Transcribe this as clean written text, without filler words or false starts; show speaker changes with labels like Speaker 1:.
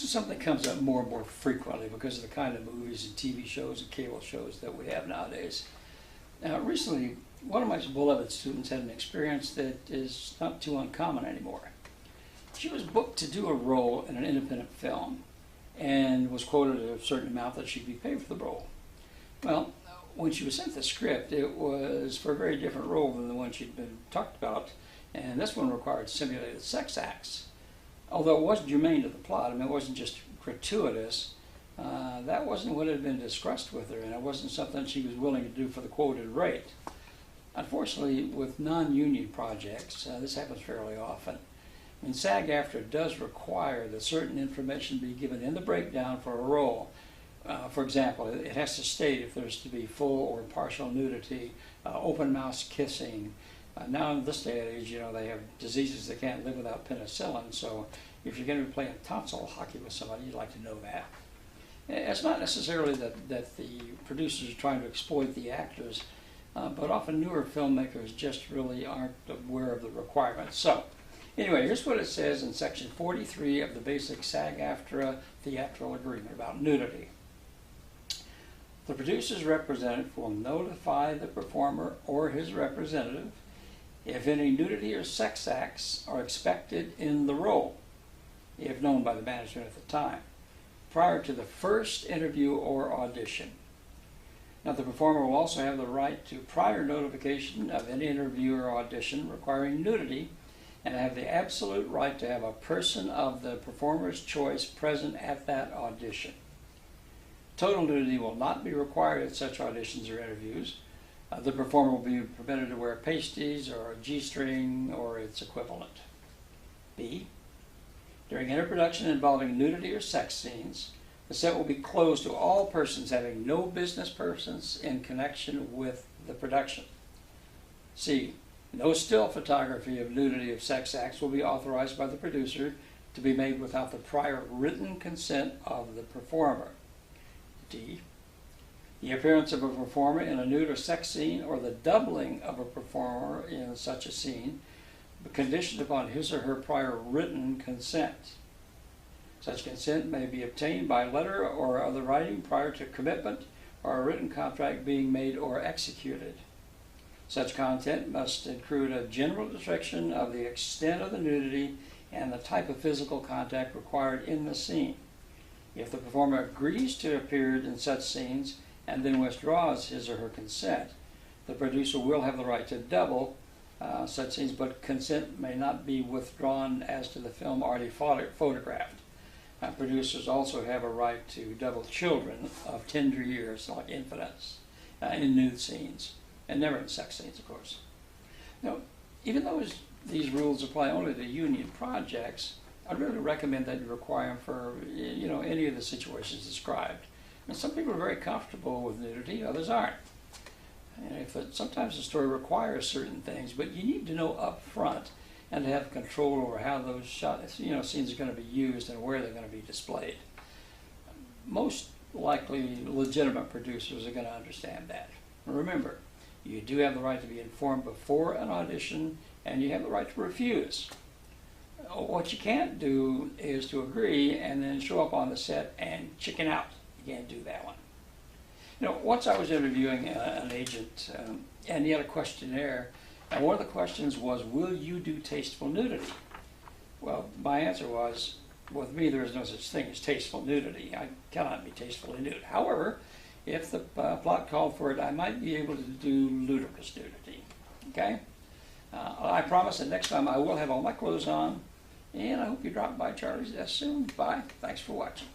Speaker 1: is something that comes up more and more frequently because of the kind of movies and TV shows and cable shows that we have nowadays. Now, recently, one of my beloved students had an experience that is not too uncommon anymore. She was booked to do a role in an independent film and was quoted a certain amount that she'd be paid for the role. Well, when she was sent the script, it was for a very different role than the one she'd been talked about, and this one required simulated sex acts. Although it wasn't germane to the plot, I mean, it wasn't just gratuitous, that wasn't what had been discussed with her, and it wasn't something she was willing to do for the quoted rate. Unfortunately, with non-union projects, this happens fairly often. I mean, SAG-AFTRA does require that certain information be given in the breakdown for a role. For example, it has to state if there's to be full or partial nudity, open mouth kissing. Now in this day and age, you know, they have diseases that can't live without penicillin, so if you're going to be playing tonsil hockey with somebody, you'd like to know that. It's not necessarily that the producers are trying to exploit the actors, but often newer filmmakers just really aren't aware of the requirements. So, anyway, here's what it says in Section 43 of the basic SAG-AFTRA theatrical agreement about nudity. The producer's representative will notify the performer or his representative if any nudity or sex acts are expected in the role, if known by the management at the time, prior to the first interview or audition. Now, the performer will also have the right to prior notification of any interview or audition requiring nudity, and have the absolute right to have a person of the performer's choice present at that audition. Total nudity will not be required at such auditions or interviews. The performer will be permitted to wear pasties or a G-string or its equivalent. B. During interproduction involving nudity or sex scenes, the set will be closed to all persons having no business persons in connection with the production. C. No still photography of nudity of sex acts will be authorized by the producer to be made without the prior written consent of the performer. D. The appearance of a performer in a nude or sex scene or the doubling of a performer in such a scene, conditioned upon his or her prior written consent. Such consent may be obtained by letter or other writing prior to commitment or a written contract being made or executed. Such content must include a general description of the extent of the nudity and the type of physical contact required in the scene. If the performer agrees to appear in such scenes and then withdraws his or her consent, the producer will have the right to double such scenes, but consent may not be withdrawn as to the film already photographed. Producers also have a right to double children of tender years, like infants, in nude scenes, and never in sex scenes, of course. Now, even though these rules apply only to union projects, I'd really recommend that you require them for, you know, any of the situations described. And some people are very comfortable with nudity, others aren't. And sometimes the story requires certain things, but you need to know up front and to have control over how those scenes are going to be used and where they're going to be displayed. Most likely legitimate producers are going to understand that. Remember, you do have the right to be informed before an audition, and you have the right to refuse. What you can't do is to agree and then show up on the set and chicken out. You can't do that one. You know, once I was interviewing an agent, and he had a questionnaire, and one of the questions was, will you do tasteful nudity? Well, my answer was, with me there is no such thing as tasteful nudity. I cannot be tastefully nude. However, if the plot called for it, I might be able to do ludicrous nudity. Okay? I promise that next time I will have all my clothes on, and I hope you drop by Charlie's desk soon. Bye. Thanks for watching.